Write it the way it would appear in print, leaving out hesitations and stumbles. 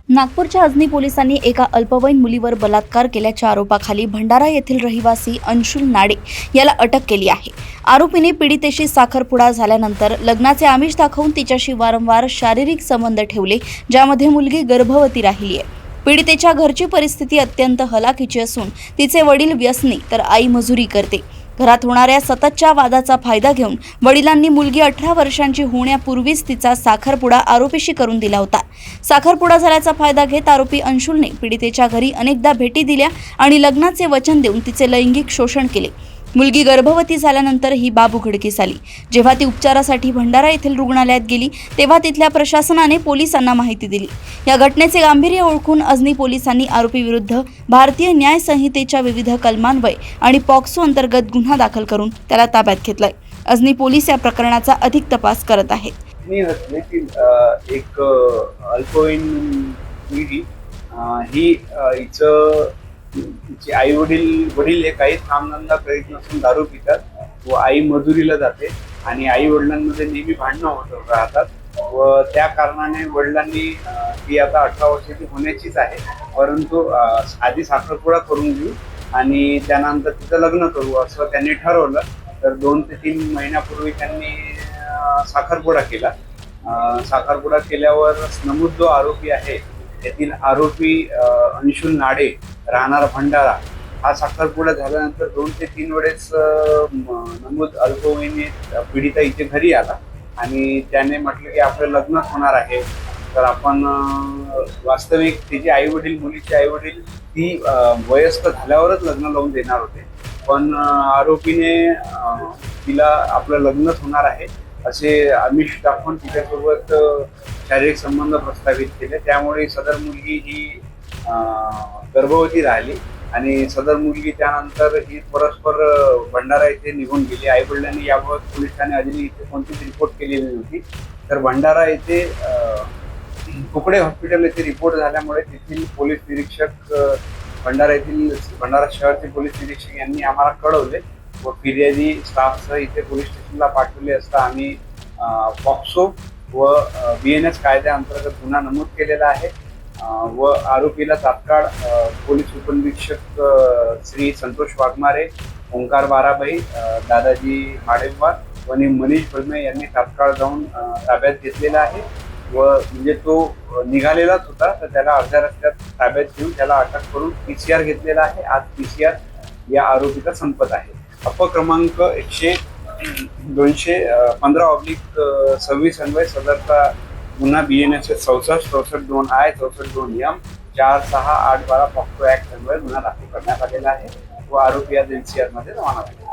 नागपूरच्या अजनी पोलिसांनी एका अल्पवयीन मुलीवर बलात्कार केल्याच्या आरोपाखाली भंडारा येथील रहिवासी अंशुल नाडे याला अटक केली आहे। आरोपीने पीडितेशी साखरपुडा झाल्यानंतर लग्नाचे आमिष दाखवून तिच्याशी वारंवार शारीरिक संबंध ठेवले, ज्यामध्ये मुलगी गर्भवती राहिली आहे। पीडितेच्या घरची परिस्थिती अत्यंत हलाखीची असून तिचे वडील व्यसनी तर आई मजुरी करते। घरात होणाऱ्या सततच्या वादाचा फायदा घेऊन वडिलांनी मुलगी 18 वर्षांची होण्यापूर्वीच तिचा साखरपुडा आरोपीशी करून दिला होता। साखरपुडा झाल्याचा फायदा घेत आरोपी अंशुलने पीडितेच्या घरी अनेकदा भेटी दिल्या आणि लग्नाचे वचन देऊन तिचे लैंगिक शोषण केले। मुलगी गर्भवती झाल्यानंतर ही बाब उघडकीस आली। जेव्हा ती उपचारासाठी भंडारा येथील रुग्णालयात गेली तेव्हा तिथल्या प्रशासनाने पोलिसांना माहिती दिली। या घटनेचे गांभीर्य ओळखून अजनी पोलिसांनी आरोपी विरुद्ध भारतीय न्याय संहितेच्या विविध कलमान्वये आणि पॉक्सो अंतर्गत गुन्हा दाखल करून त्याला ताब्यात घेतलाय। अजनी पोलीस या प्रकरणाचा अधिक तपास करत आहेत। एक अल्पवयीन मुलगी ही तिचे आई वडील हे काही कामधंदा करीत नसून दारू पितात व आई मजुरीला जाते आणि आई वडिलांमध्ये नेहमी भांडणं होत राहतात व त्या कारणाने वडिलांनी ती आता 18 वर्षाची होण्याचीच आहे, परंतु आधी साखरपुडा करून घेऊ आणि त्यानंतर तिचं लग्न करू असं त्यांनी ठरवलं। तर 2 ते 3 महिन्यापूर्वी त्यांनी साखरपुडा केला। साखरपुडा केल्यावर नमूद जो आरोपी आहे त्यातील आरोपी अंशुल नाडे राहणार भंडारा हा साखरपुडा झाल्यानंतर 2 ते 3 वेळेस नमूद अल्पवयीन पीडिता इथे घरी आला आणि त्याने म्हटलं की आपलं लग्न होणार आहे, तर आपण वास्तविक तिचे आई वडील मुलीचे आई वडील ती वयस्क झाल्यावरच लग्न लावून देणार होते, पण आरोपीने तिला आपलं लग्नच होणार आहे असे आमिष दाखवून तिच्यासोबत शारीरिक संबंध प्रस्थापित केले। त्यामुळे सदर मुलगी ही गर्भवती राहिली आणि सदर मुलगी त्यानंतर ही परस्पर भंडारा येथे निघून गेली। आई वडिलांनी याबाबत पोलीस ठाणे अजनी इथे कोणतीच रिपोर्ट केलेली नव्हती। तर भंडारा येथे कुकडे हॉस्पिटल येथे रिपोर्ट झाल्यामुळे तेथील पोलीस निरीक्षक भंडारा शहरचे पोलीस निरीक्षक यांनी आम्हाला कळवले व फिर्यादी स्टाफसह इथे पोलीस स्टेशनला पाठवले असता आम्ही पॉक्सो व BNS कायद्याअंतर्गत गुन्हा नमूद केलेला आहे व आरोपीला तात्काळ पोलीस उपनिरीक्षक श्री संतोष वाघमारे, ओंकार बाराबाई, दादाजी माडेवार आणि मनीष भरमे यांनी तात्काळ जाऊन ताब्यात घेतलेला आहे व म्हणजे तो निघालेलाच होता, तर त्याला अर्ध्या रस्त्यात ताब्यात घेऊन त्याला अटक करून PCR घेतलेला आहे। आज PCR या आरोपीचा संपत आहे। अपक्रमांक 215/26 अन्वये सदरचा गुन्हा BNS 64-64-2I 64-2M 4-6-8-12 POCSO act अन्वये गुन्हा दाखल करण्यात आलेला आहे व आरोपी आज NCR मध्ये रवाना झाले।